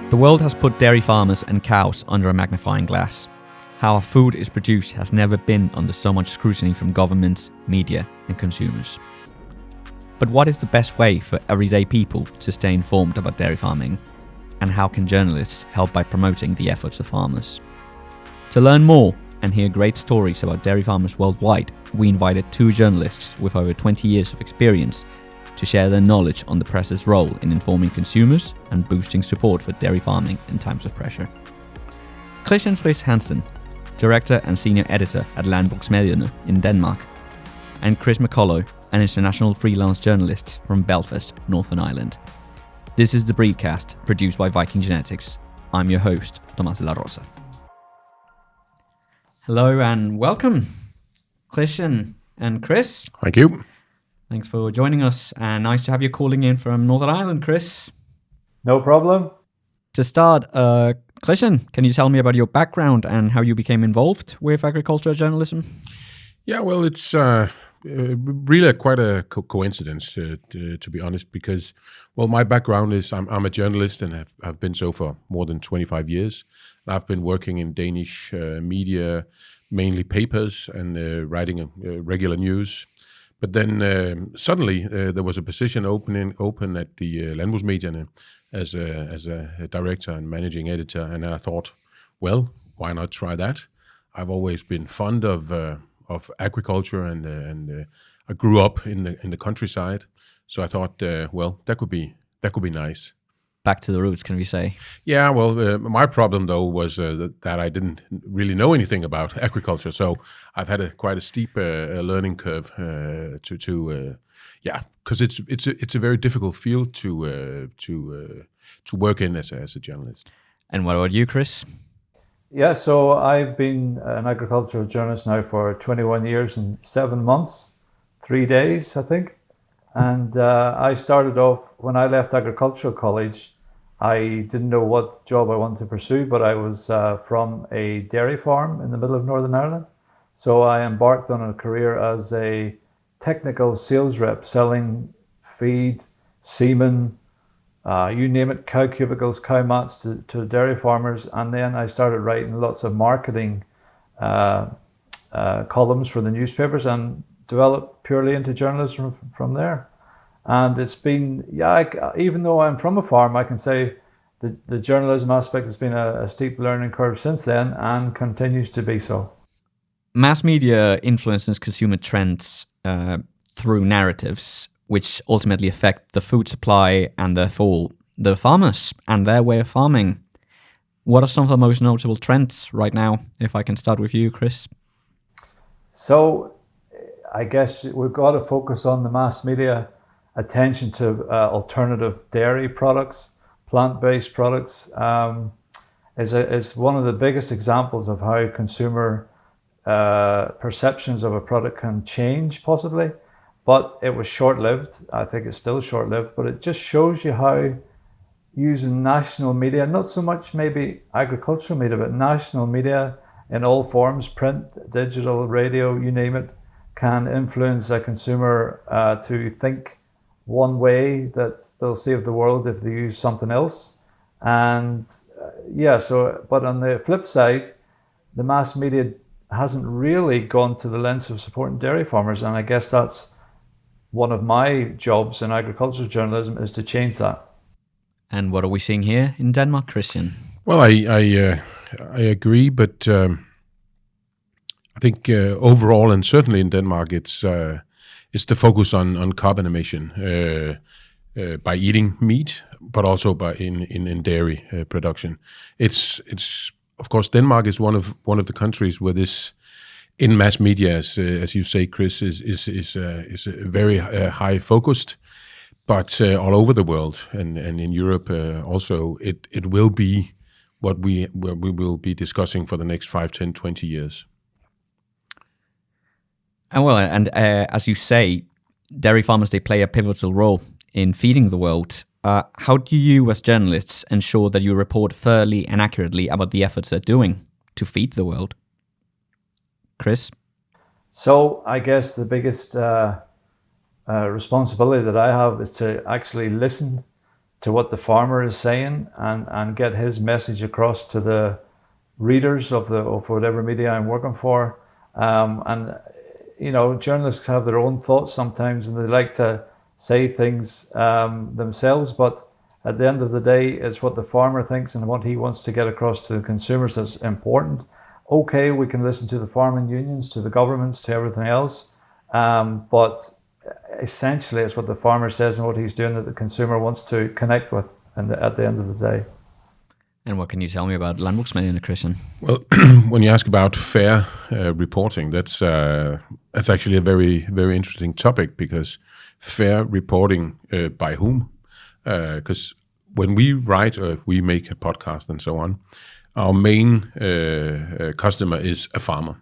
The world has put dairy farmers and cows under a magnifying glass. How our food is produced has never been under so much scrutiny from governments, media, and consumers. But what is the best way for everyday people to stay informed about dairy farming? And how can journalists help by promoting the efforts of farmers? To learn more and hear great stories about dairy farmers worldwide, we invited two journalists with over 20 years of experience to share their knowledge on the press's role in informing consumers and boosting support for dairy farming in times of pressure. Friis Hansen, director and senior editor at LandbrugsMedierne in Denmark, and Chris McCullough, an international freelance journalist from Belfast, Northern Ireland. This is the BreedCast, produced by VikingGenetics. I'm your host, Tomás De La Rosa. Hello and welcome, Christian and Chris. Thank you. Thanks for joining us, and nice to have you calling in from Northern Ireland, Chris. No problem. To start, Christian, can you tell me about your background and how you became involved with agricultural journalism? Yeah, well, it's really quite a coincidence, to be honest, because, well, my background is I'm a journalist and have been so for more than 25 years. I've been working in Danish media, mainly papers, and writing regular news. But then suddenly there was a position open at the LandbrugsMedierne as a director and managing editor, and I thought, well, why not try that? I've always been fond of agriculture, and I grew up in the countryside, so I thought, well, that could be nice. Back to the roots, can we say? Yeah, well, my problem though was that I didn't really know anything about agriculture, so I've had quite a steep learning curve because it's a very difficult field to work in as a journalist. And what about you, Chris? Yeah, so I've been an agricultural journalist now for 21 years and 7 months, 3 days, I think. And I started off, when I left agricultural college, I didn't know what job I wanted to pursue, but I was from a dairy farm in the middle of Northern Ireland. So I embarked on a career as a technical sales rep, selling feed, semen, you name it, cow cubicles, cow mats to dairy farmers. And then I started writing lots of marketing columns for the newspapers and developed purely into journalism from there. And it's been, even though I'm from a farm, I can say the journalism aspect has been a steep learning curve since then and continues to be so. Mass media influences consumer trends through narratives, which ultimately affect the food supply and therefore the farmers and their way of farming. What are some of the most notable trends right now? If I can start with you, Chris. So I guess we've got to focus on the mass media attention to alternative dairy products, plant-based products, is one of the biggest examples of how consumer perceptions of a product can change possibly. But it was short-lived. I think it's still short-lived, but it just shows you how using national media, not so much maybe agricultural media, but national media in all forms, print, digital, radio, you name it, can influence a consumer to think one way that they'll save the world if they use something else. And but on the flip side, the mass media hasn't really gone to the lengths of supporting dairy farmers. And I guess that's one of my jobs in agricultural journalism, is to change that. And what are we seeing here in Denmark, Christian? Well, I agree, but I think overall, and certainly in Denmark, it's the focus on carbon emission by eating meat, but also by in dairy production. It's of course, Denmark is one of the countries where this in mass media, as you say, Chris, is very high focused, but all over the world and in Europe also, it will be what we will be discussing for the next 5, 10, 20 years. And as you say, dairy farmers, they play a pivotal role in feeding the world. How do you, as journalists, ensure that you report fairly and accurately about the efforts they're doing to feed the world? Chris? So I guess the biggest responsibility that I have is to actually listen to what the farmer is saying and get his message across to the readers of whatever media I'm working for. And journalists have their own thoughts sometimes, and they like to say things themselves, but at the end of the day, it's what the farmer thinks and what he wants to get across to the consumers that's important. Okay, we can listen to the farming unions, to the governments, to everything else, but essentially it's what the farmer says and what he's doing that the consumer wants to connect with at the end of the day. And what can you tell me about LandbrugsMedierne, Christian? Well, when you ask about fair reporting, that's actually a very, very interesting topic, because fair reporting by whom? Because when we write or if we make a podcast and so on, our main customer is a farmer.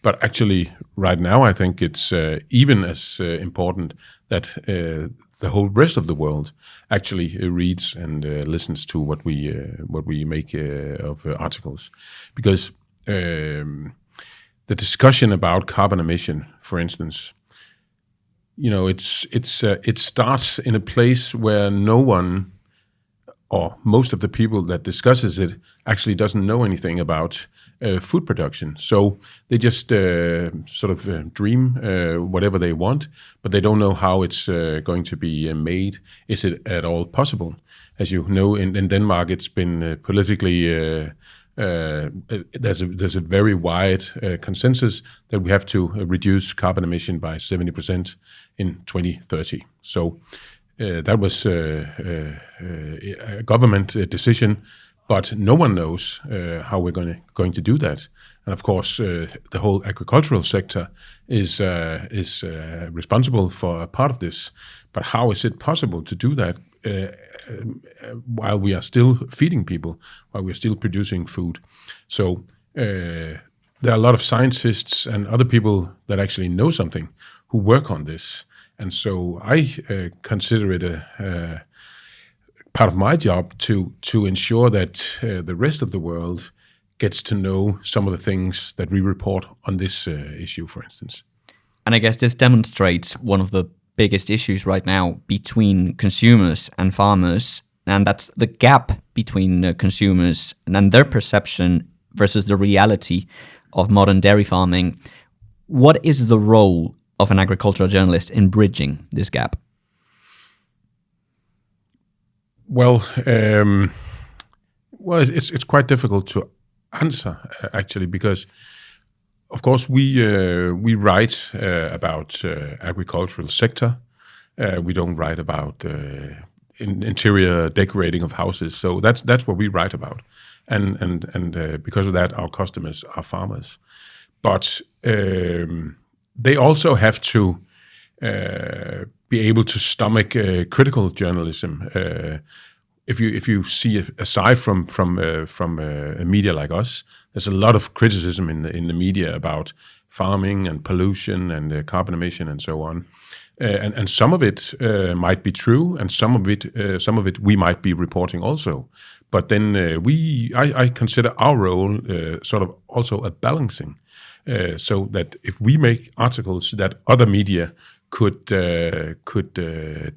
But actually, right now, I think it's even as important that the whole rest of the world actually reads and listens to what we make of articles, because the discussion about carbon emission, for instance, it starts in a place where no one, or most of the people that discusses it, actually doesn't know anything about food production. So they just dream whatever they want, but they don't know how it's going to be made. Is it at all possible? As you know, in Denmark, it's been politically there's a very wide consensus that we have to reduce carbon emission by 70% in 2030. So that was a government decision, but no one knows how we're going to do that. And of course, the whole agricultural sector is responsible for a part of this. But how is it possible to do that while we are still feeding people, while we're still producing food? So there are a lot of scientists and other people that actually know something who work on this. And so I consider it a part of my job to ensure that the rest of the world gets to know some of the things that we report on this issue, for instance. And I guess this demonstrates one of the biggest issues right now between consumers and farmers, and that's the gap between consumers and their perception versus the reality of modern dairy farming. What is the role of an agricultural journalist in bridging this gap? Well, it's quite difficult to answer actually, because of course we write about agricultural sector. We don't write about interior decorating of houses. So that's what we write about, and because of that, our customers are farmers. But they also have to be able to stomach critical journalism. If you see aside from a media like us, there's a lot of criticism in the media about farming and pollution and carbon emission and so on. And some of it might be true, and some of it we might be reporting also. But then I consider our role sort of also a balancing, so that if we make articles that other media could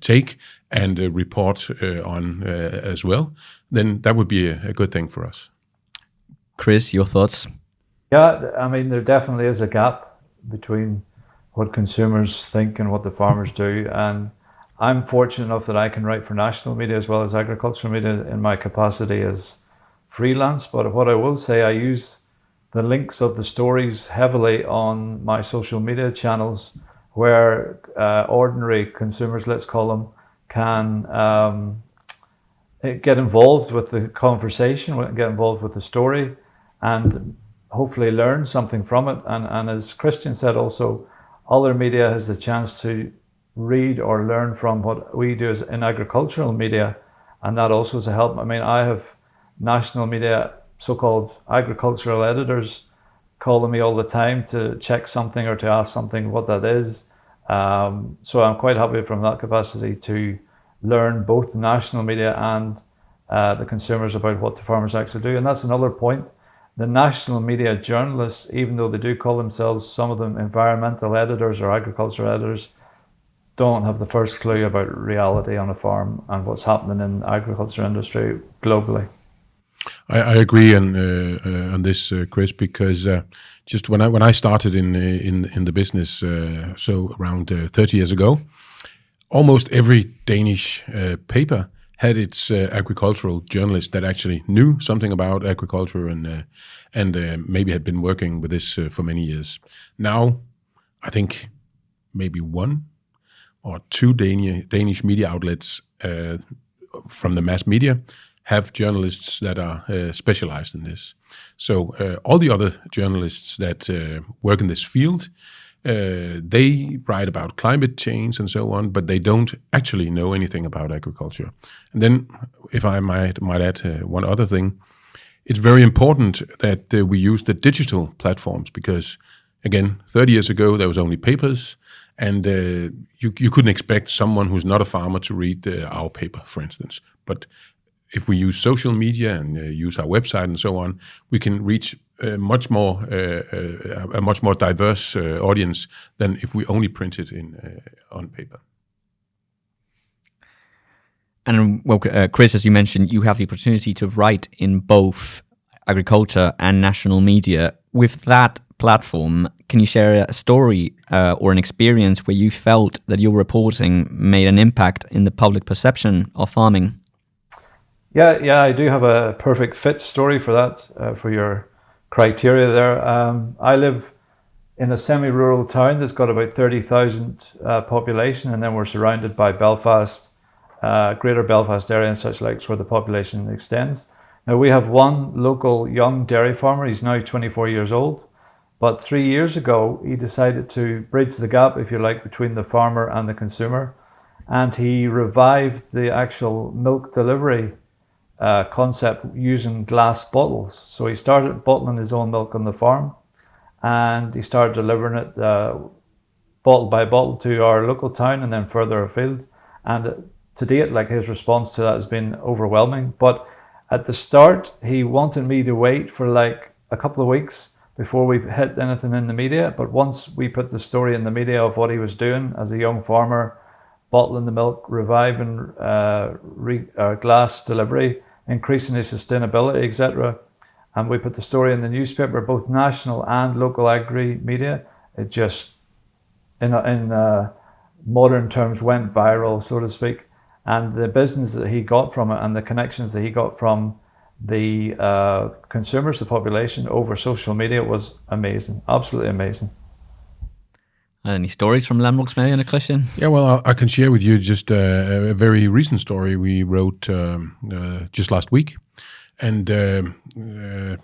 take and report on as well, then that would be a good thing for us. Chris, your thoughts? Yeah, I mean, there definitely is a gap between what consumers think and what the farmers do. And I'm fortunate enough that I can write for national media as well as agricultural media in my capacity as freelance. But what I will say, I use the links of the stories heavily on my social media channels, where ordinary consumers, let's call them, can get involved with the conversation, get involved with the story, and hopefully learn something from it. And as Christian said also, other media has a chance to read or learn from what we do as in agricultural media, and that also is a help. I mean, I have national media, so-called agricultural editors, calling me all the time to check something or to ask something what that is. So I'm quite happy from that capacity to learn both the national media and the consumers about what the farmers actually do. And that's another point. The national media journalists, even though they do call themselves, some of them, environmental editors or agricultural editors, don't have the first clue about reality on a farm and what's happening in the agriculture industry globally. I agree on this, Chris, because just when I started in the business, so around 30 years ago, almost every Danish paper had its agricultural journalist that actually knew something about agriculture and maybe had been working with this for many years. Now, I think maybe one or two Danish media outlets from the mass media have journalists that are specialized in this. So all the other journalists that work in this field, they write about climate change and so on, but they don't actually know anything about agriculture. And then, if I might add one other thing, it's very important that we use the digital platforms because, again, 30 years ago there was only papers, and you couldn't expect someone who's not a farmer to read our paper, for instance. But if we use social media and use our website and so on, we can reach a much more diverse audience than if we only print it on paper. And well, Chris, as you mentioned, you have the opportunity to write in both agriculture and national media. With that platform, can you share a story or an experience where you felt that your reporting made an impact in the public perception of farming? Yeah, I do have a perfect fit story for that, for your criteria there. I live in a semi-rural town that's got about 30,000 population, and then we're surrounded by Belfast, Greater Belfast area and such like, where the population extends. Now we have one local young dairy farmer. He's now 24 years old, but 3 years ago he decided to bridge the gap, if you like, between the farmer and the consumer, and he revived the actual milk delivery concept using glass bottles. So he started bottling his own milk on the farm, and he started delivering it bottle by bottle to our local town and then further afield. And to date, like, his response to that has been overwhelming. But at the start, he wanted me to wait for like a couple of weeks before we hit anything in the media. But once we put the story in the media of what he was doing as a young farmer, bottling the milk, reviving glass delivery, increasing his sustainability, etc., and we put the story in the newspaper, both national and local agri media, it just, in modern terms, went viral, so to speak. And the business that he got from it and the connections that he got from the consumers, the population, over social media was amazing, absolutely amazing. Any stories from LandbrugsMedierne, Christian? Yeah, well, I can share with you just a very recent story we wrote just last week. And the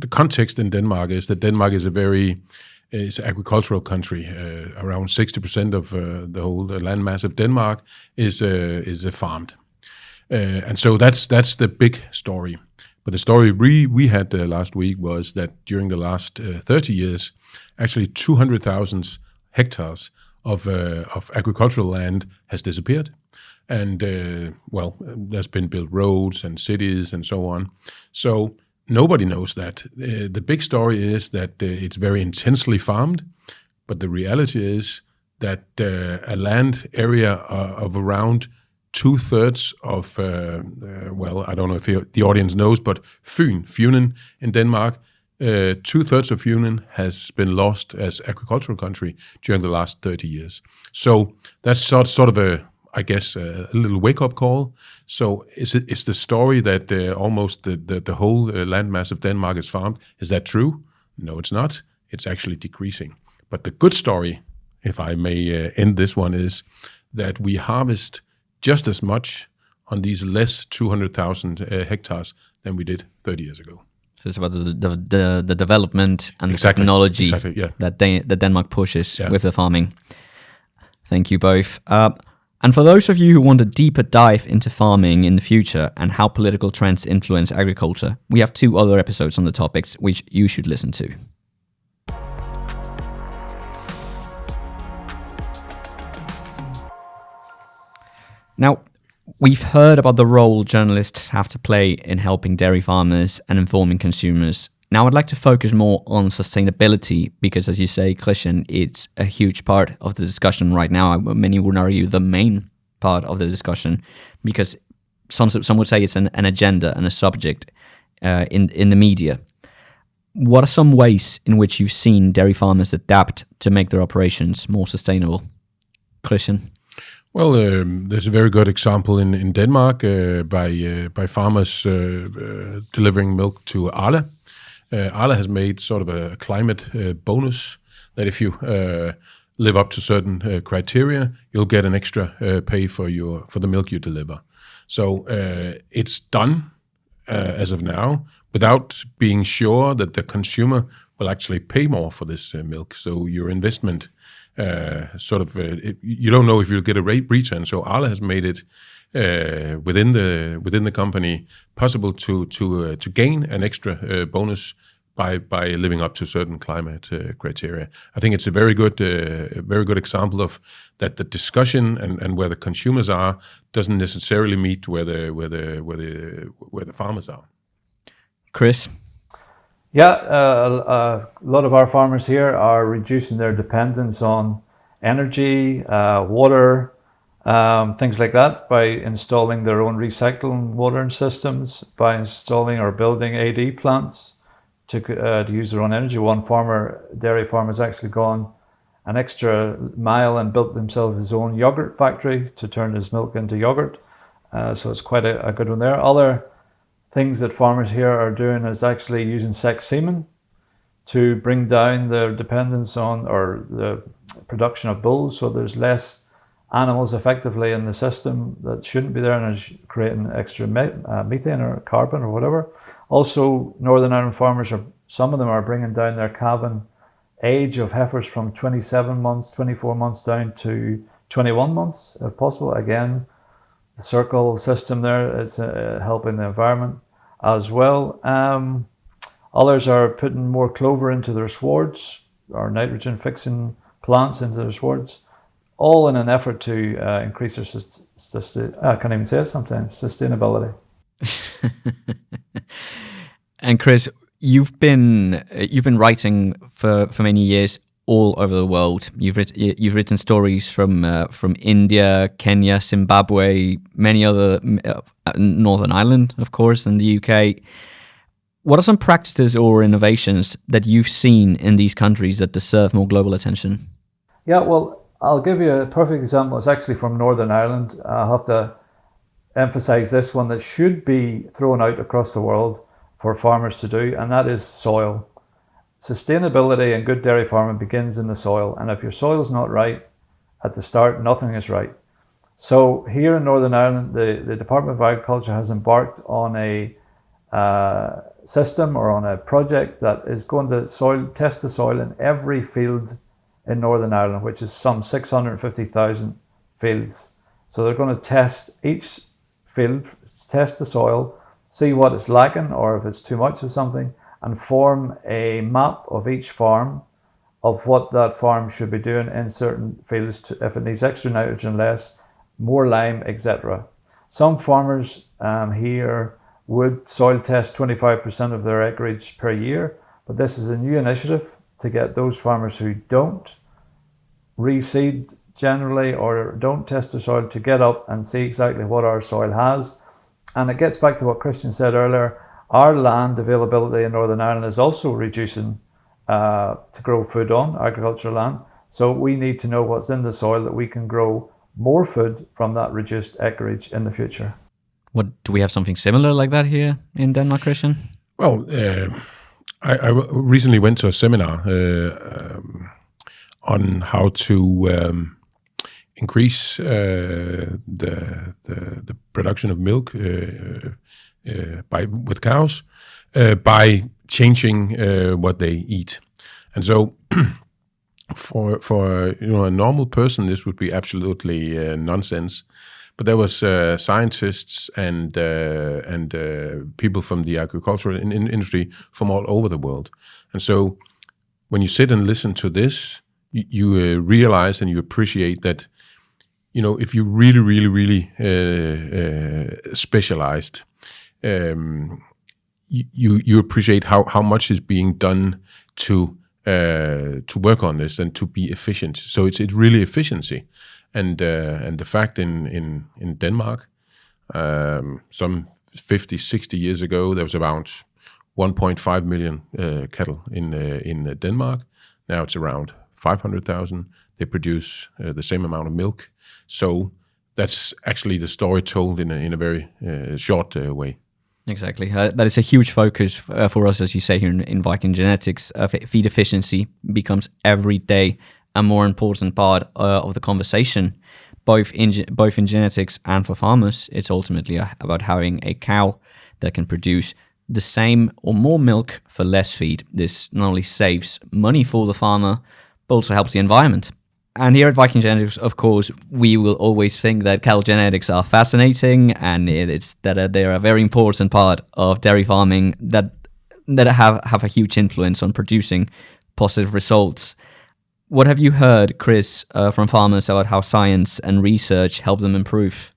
context in Denmark is that Denmark is an agricultural country. Around 60% of the whole land mass of Denmark is farmed. And so that's the big story. But the story we had last week was that during the last 30 years, actually 200,000 hectares of agricultural land has disappeared. And, there's been built roads and cities and so on. So nobody knows that. The big story is that it's very intensely farmed, but the reality is that a land area of around 2/3 of, I don't know if the audience knows, but Funen in Denmark, 2/3 of Funen has been lost as agricultural country during the last 30 years. So that's sort of a little wake-up call. So is the story that almost the whole landmass of Denmark is farmed? Is that true? No, it's not. It's actually decreasing. But the good story, if I may end this one, is that we harvest just as much on these less 200,000 hectares than we did 30 years ago. So it's about the development and the technology that Denmark pushes with the farming. Thank you both. And for those of you who want a deeper dive into farming in the future and how political trends influence agriculture, we have 2 other episodes on the topics which you should listen to. Now, we've heard about the role journalists have to play in helping dairy farmers and informing consumers. Now I'd like to focus more on sustainability because, as you say, Christian, it's a huge part of the discussion right now. Many would argue the main part of the discussion, because some would say it's an agenda and a subject in the media. What are some ways in which you've seen dairy farmers adapt to make their operations more sustainable? Christian? Well, there's a very good example in Denmark by farmers delivering milk to Arla. Arla has made sort of a climate bonus that if you live up to certain criteria, you'll get an extra pay for the milk you deliver. So it's done as of now without being sure that the consumer will actually pay more for this milk. So your investment you don't know if you'll get a return. So Arla has made it within the company possible to gain an extra bonus by living up to certain climate criteria. I think it's a very good example of that. The discussion and where the consumers are doesn't necessarily meet where the farmers are. Chris? Yeah, a lot of our farmers here are reducing their dependence on energy, water, things like that, by installing their own recycling watering systems, by installing or building AD plants to use their own energy. One dairy farmer has actually gone an extra mile and built himself his own yogurt factory to turn his milk into yogurt. So it's quite a good one there. Other things that farmers here are doing is actually using sex semen to bring down their dependence on or the production of bulls, so there's less animals effectively in the system that shouldn't be there, and is creating extra methane or carbon or whatever. Also, Northern Ireland farmers, some of them are bringing down their calving age of heifers from 27 months, 24 months down to 21 months if possible. Again, the circle system there is helping the environment as well. Others are putting more clover into their swards, or nitrogen fixing plants into their swards, all in an effort to increase their I can't even say it sometimes, sustainability. And Chris, you've been writing for many years all over the world. You've written stories from India, Kenya, Zimbabwe, many other Northern Ireland, of course, and the UK. What are some practices or innovations that you've seen in these countries that deserve more global attention? Yeah, well, I'll give you a perfect example. It's actually from Northern Ireland. I have to emphasize this one that should be thrown out across the world for farmers to do, and that is soil. Sustainability and good dairy farming begins in the soil, and if your soil's not right at the start, nothing is right. So here in Northern Ireland, the Department of Agriculture has embarked on a system or on a project that is going to test the soil in every field in Northern Ireland, which is some 650,000 fields. So they're going to test each field, test the soil, see what it's lacking or if it's too much of something, and form a map of each farm of what that farm should be doing in certain fields, if it needs extra nitrogen, less, more lime, etc. Some farmers here would soil test 25% of their acreage per year, but this is a new initiative to get those farmers who don't reseed generally or don't test the soil to get up and see exactly what our soil has. And it gets back to what Christian said earlier. Our land availability in Northern Ireland is also reducing to grow food on, agricultural land. So we need to know what's in the soil that we can grow more food from that reduced acreage in the future. What, do we have something similar like that here in Denmark, Christian? Well, I recently went to a seminar on how to increase the production of milk with cows by changing what they eat. And so for a normal person, this would be absolutely nonsense. But there was scientists and people from the agricultural industry from all over the world. And so when you sit and listen to this, you realize and you appreciate that, if you really specialized, you appreciate how much is being done to work on this and to be efficient. So it's really efficiency, and the fact in Denmark, some 50, 60 years ago, there was around 1.5 million cattle in Denmark. Now it's around 500,000. They produce the same amount of milk. So that's actually the story told in a very short way. Exactly. That is a huge focus for us, as you say, here in VikingGenetics. Feed efficiency becomes every day a more important part of the conversation, both in genetics and for farmers. It's ultimately about having a cow that can produce the same or more milk for less feed. This not only saves money for the farmer, but also helps the environment. And here at VikingGenetics, of course, we will always think that cattle genetics are fascinating, and they're a very important part of dairy farming that have a huge influence on producing positive results. What have you heard, Chris, from farmers about how science and research help them improve?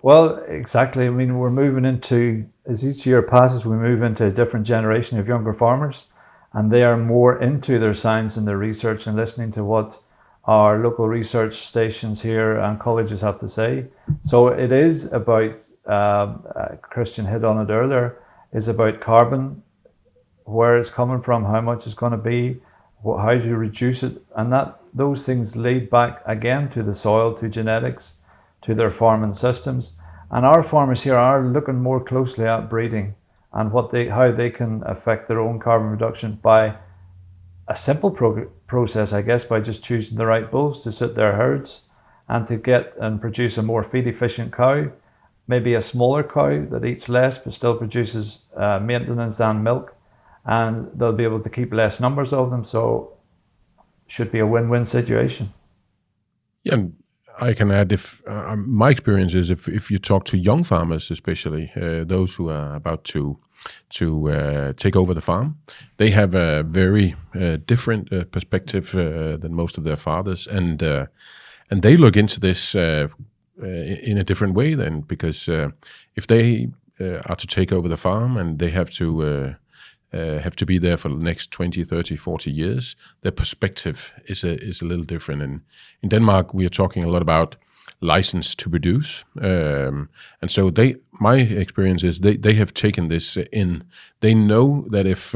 Well, exactly. I mean, we're moving into, as each year passes, we move into a different generation of younger farmers, and they are more into their science and their research and listening to what our local research stations here and colleges have to say. So it is about, Christian hit on it earlier, is about carbon, where it's coming from, how much it's going to be, how to reduce it, and those things lead back again to the soil, to genetics, to their farming systems. And our farmers here are looking more closely at breeding and how they can affect their own carbon reduction by a simple process, I guess, by just choosing the right bulls to suit their herds and to get and produce a more feed efficient cow, maybe a smaller cow that eats less but still produces maintenance and milk, and they'll be able to keep less numbers of them. So should be a win-win situation. Yeah, and I can add, if my experience is if you talk to young farmers, especially those who are about to take over the farm, they have a very different perspective than most of their fathers, and they look into this in a different way then, because if they are to take over the farm and they have to be there for the next 20, 30, 40 years, their perspective is a little different. And in Denmark, we are talking a lot about license to produce. And so my experience is they have taken this in. They know that if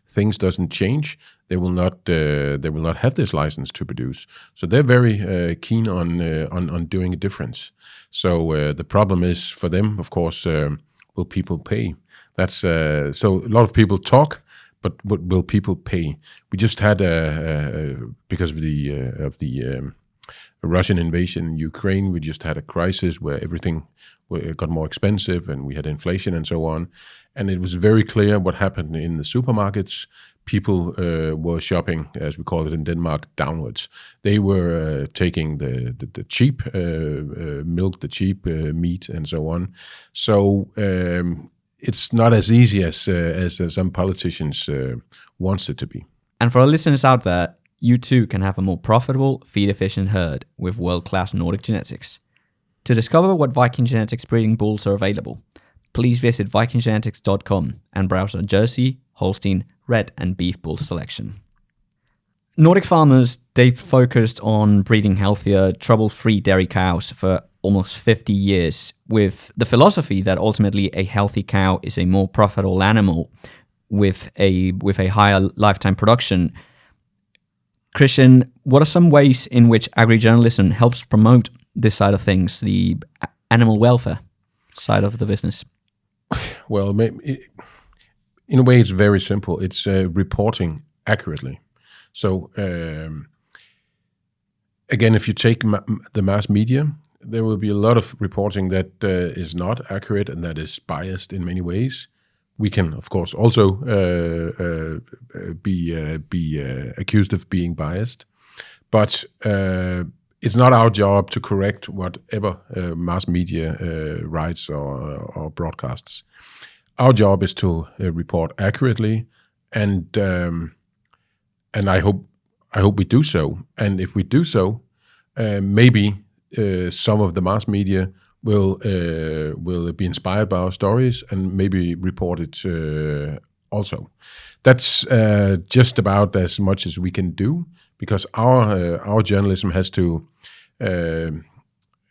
things doesn't change, they will not have this license to produce. So they're very keen on doing a difference. So the problem is for them, of course, will people pay? That's so a lot of people talk, but will people pay? We just had because of the Russian invasion in Ukraine, we just had a crisis where everything got more expensive, and we had inflation and so on. And it was very clear what happened in the supermarkets. People were shopping, as we call it in Denmark, downwards. They were taking the cheap milk, the cheap meat, and so on. So it's not as easy as some politicians wants it to be. And for our listeners out there, you too can have a more profitable, feed-efficient herd with world-class Nordic genetics. To discover what VikingGenetics breeding bulls are available, please visit vikinggenetics.com and browse our Jersey, Holstein, Red and Beef bull selection. Nordic farmers, they've focused on breeding healthier, trouble-free dairy cows for almost 50 years, with the philosophy that ultimately a healthy cow is a more profitable animal with a higher lifetime production. Christian, what are some ways in which agri-journalism helps promote this side of things, the animal welfare side of the business? Well, in a way, it's very simple. It's reporting accurately. So, again, if you take the mass media, there will be a lot of reporting that is not accurate and that is biased in many ways. We can, of course, also be accused of being biased, but it's not our job to correct whatever mass media writes or broadcasts. Our job is to report accurately, and I hope we do so. And if we do so, maybe some of the mass media will be inspired by our stories and maybe report it also. That's just about as much as we can do, because our journalism has to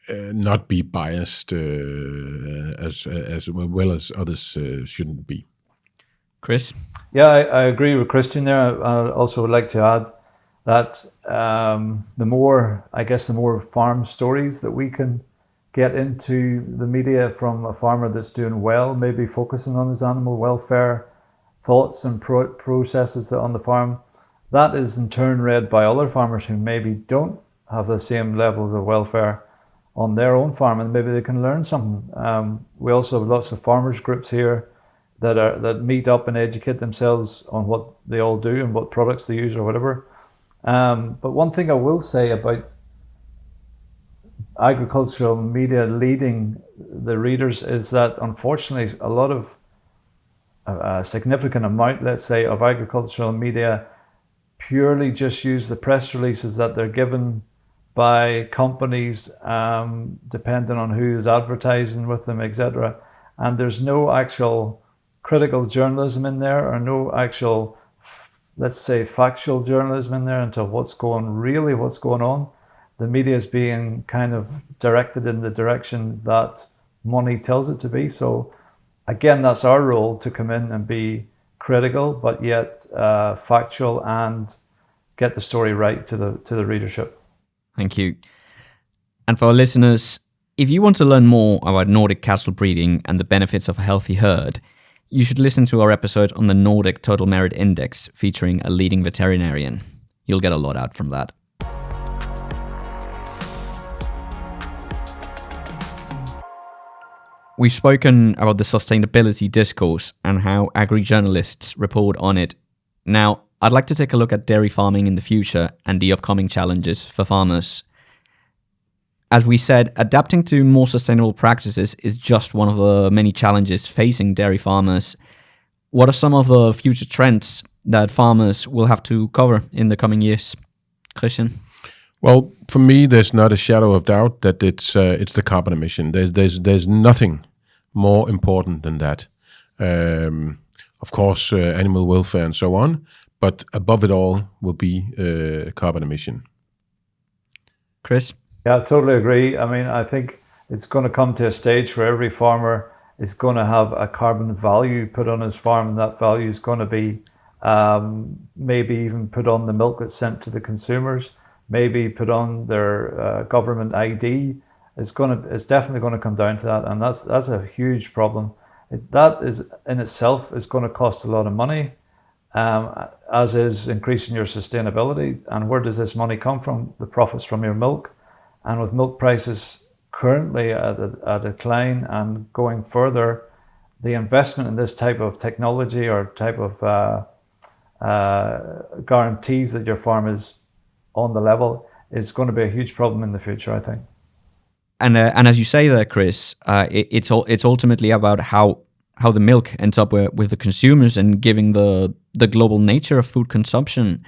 not be biased as well as others shouldn't be. Chris? Yeah, I agree with Christian there. I also would like to add that the more farm stories that we can get into the media from a farmer that's doing well, maybe focusing on his animal welfare, thoughts and processes on the farm, that is in turn read by other farmers who maybe don't have the same levels of welfare on their own farm, and maybe they can learn something. We also have lots of farmers groups here that meet up and educate themselves on what they all do and what products they use or whatever. But one thing I will say about agricultural media leading the readers is that unfortunately a lot of a significant amount, let's say, of agricultural media purely just use the press releases that they're given by companies, depending on who is advertising with them, etc. And there's no actual critical journalism in there, or no actual, let's say, factual journalism in there into what's going on. The media is being kind of directed in the direction that money tells it to be. So again, that's our role, to come in and be critical, but yet factual, and get the story right to the readership. Thank you. And for our listeners, if you want to learn more about Nordic cattle breeding and the benefits of a healthy herd, you should listen to our episode on the Nordic Total Merit Index featuring a leading veterinarian. You'll get a lot out from that. We've spoken about the sustainability discourse and how agri-journalists report on it. Now, I'd like to take a look at dairy farming in the future and the upcoming challenges for farmers. As we said, adapting to more sustainable practices is just one of the many challenges facing dairy farmers. What are some of the future trends that farmers will have to cover in the coming years? Christian? Well, for me, there's not a shadow of doubt that it's the carbon emission. There's nothing more important than that. Of course, animal welfare and so on, but above it all will be carbon emission. Chris? Yeah, I totally agree. I mean, I think it's going to come to a stage where every farmer is going to have a carbon value put on his farm, and that value is going to be maybe even put on the milk that's sent to the consumers, maybe put on their government ID. It's definitely going to come down to that, and that's a huge problem. That is in itself is going to cost a lot of money, as is increasing your sustainability. And where does this money come from? The profits from your milk. And with milk prices currently at a decline and going further, the investment in this type of technology or type of guarantees that your farm is on the level is going to be a huge problem in the future, I think. And as you say there, Chris, it's ultimately about how the milk ends up with the consumers and giving the global nature of food consumption.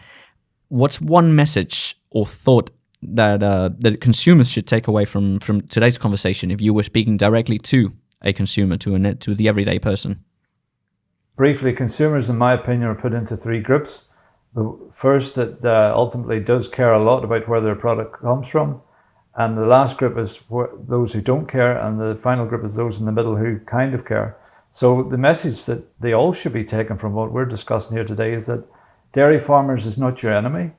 What's one message or thought that consumers should take away from today's conversation if you were speaking directly to a consumer, to the everyday person? Briefly, consumers, in my opinion, are put into three groups. The first that ultimately does care a lot about where their product comes from. And the last group is those who don't care. And the final group is those in the middle who kind of care. So the message that they all should be taken from what we're discussing here today is that dairy farmers is not your enemy.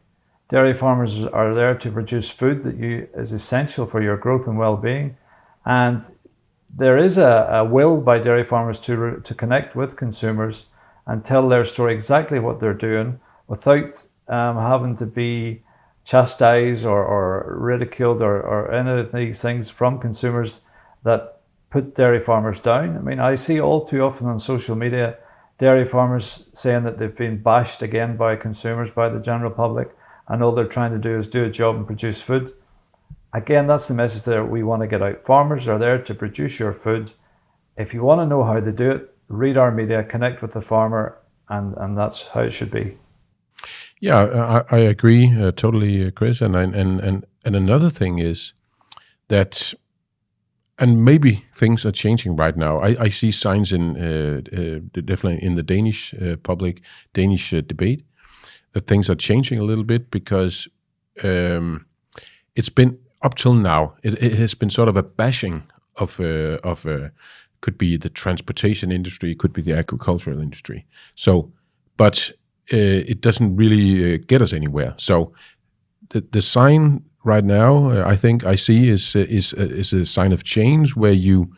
Dairy farmers are there to produce food that is essential for your growth and well-being. And there is a will by dairy farmers to connect with consumers and tell their story, exactly what they're doing, without having to be chastised or ridiculed or any of these things from consumers that put dairy farmers down. I mean, I see all too often on social media dairy farmers saying that they've been bashed again by consumers, by the general public, and all they're trying to do is do a job and produce food. Again, that's the message that we want to get out. Farmers are there to produce your food. If you want to know how they do it, read our media, connect with the farmer, and that's how it should be. Yeah, I agree totally, Chris. And another thing is that and maybe things are changing right now. I see signs in definitely in the Danish public, Danish debate, that things are changing a little bit, because it's been up till now, it has been sort of a bashing of could be the transportation industry, could be the agricultural industry. So, but it doesn't really get us anywhere. So the sign right now, I think I see is a sign of change, where you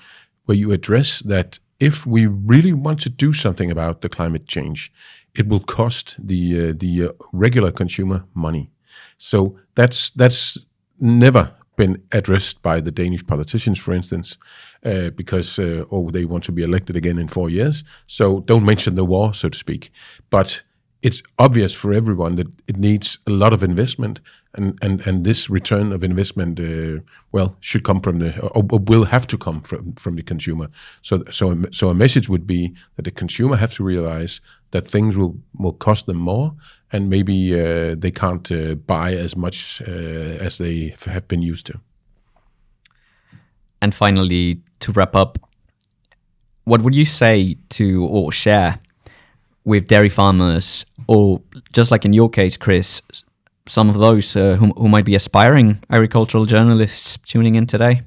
address that if we really want to do something about the climate change, it will cost the regular consumer money. So that's never been addressed by the Danish politicians, for instance, because they want to be elected again in 4 years. So don't mention the war, so to speak. But it's obvious for everyone that it needs a lot of investment, and this return of investment, should come from or will have to come from the consumer. So a message would be that the consumer have to realize that things will cost them more, and maybe they can't buy as much as they have been used to. And finally, to wrap up, what would you say to or share with dairy farmers, or just like in your case, Chris, some of those who might be aspiring agricultural journalists tuning in today?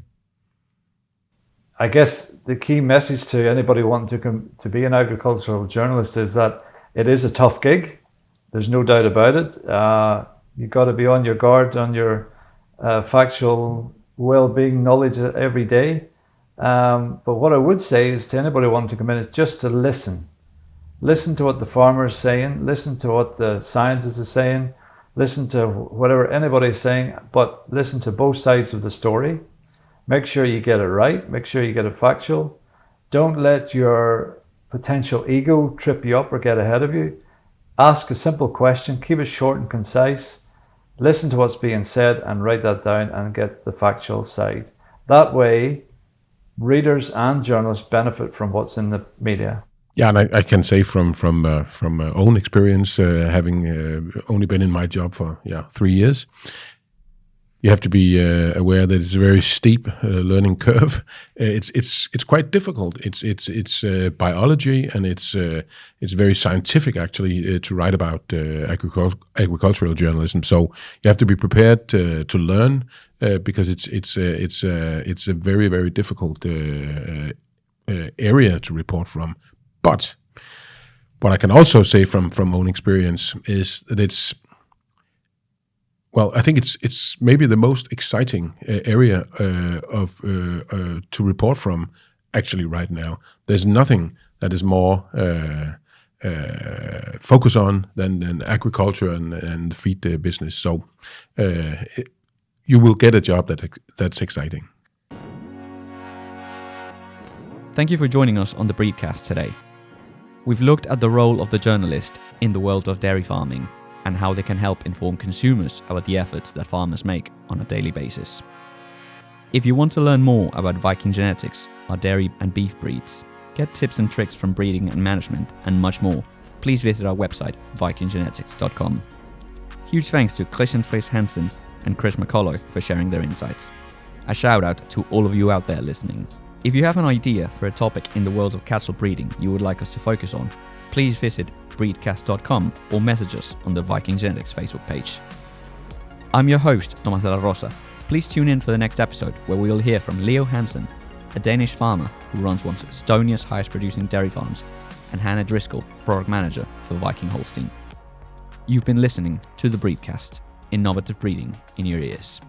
I guess the key message to anybody wanting to be an agricultural journalist is that it is a tough gig. There's no doubt about it. You've got to be on your guard, on your factual well-being knowledge every day. But what I would say is to anybody wanting to come in is just to listen. Listen to what the farmer is saying, listen to what the scientist is saying, listen to whatever anybody is saying, but listen to both sides of the story. Make sure you get it right, make sure you get it factual. Don't let your potential ego trip you up or get ahead of you. Ask a simple question, keep it short and concise, listen to what's being said and write that down and get the factual side. That way, readers and journalists benefit from what's in the media. Yeah, and I can say from own experience, having only been in my job for 3 years, you have to be aware that it's a very steep learning curve. It's quite difficult. It's biology, and it's very scientific actually to write about agricultural journalism. So you have to be prepared to learn because it's a very, very difficult area to report from. But what I can also say from own experience is that I think it's maybe the most exciting area to report from actually right now. There's nothing that is more focus on than agriculture and feed business. So you will get a job that's exciting. Thank you for joining us on the BreedCast today. We've looked at the role of the journalist in the world of dairy farming and how they can help inform consumers about the efforts that farmers make on a daily basis. If you want to learn more about VikingGenetics, our dairy and beef breeds, get tips and tricks from breeding and management, and much more, please visit our website, VikingGenetics.com. Huge thanks to Friis Hansen and Chris McCullough for sharing their insights. A shout out to all of you out there listening. If you have an idea for a topic in the world of cattle breeding you would like us to focus on, please visit BreedCast.com or message us on the VikingGenetics Facebook page. I'm your host, Tomás De La Rosa. Please tune in for the next episode where we will hear from Leo Hansen, a Danish farmer who runs one of Estonia's highest producing dairy farms, and Hannah Driscoll, product manager for Viking Holstein. You've been listening to the BreedCast, innovative breeding in your ears.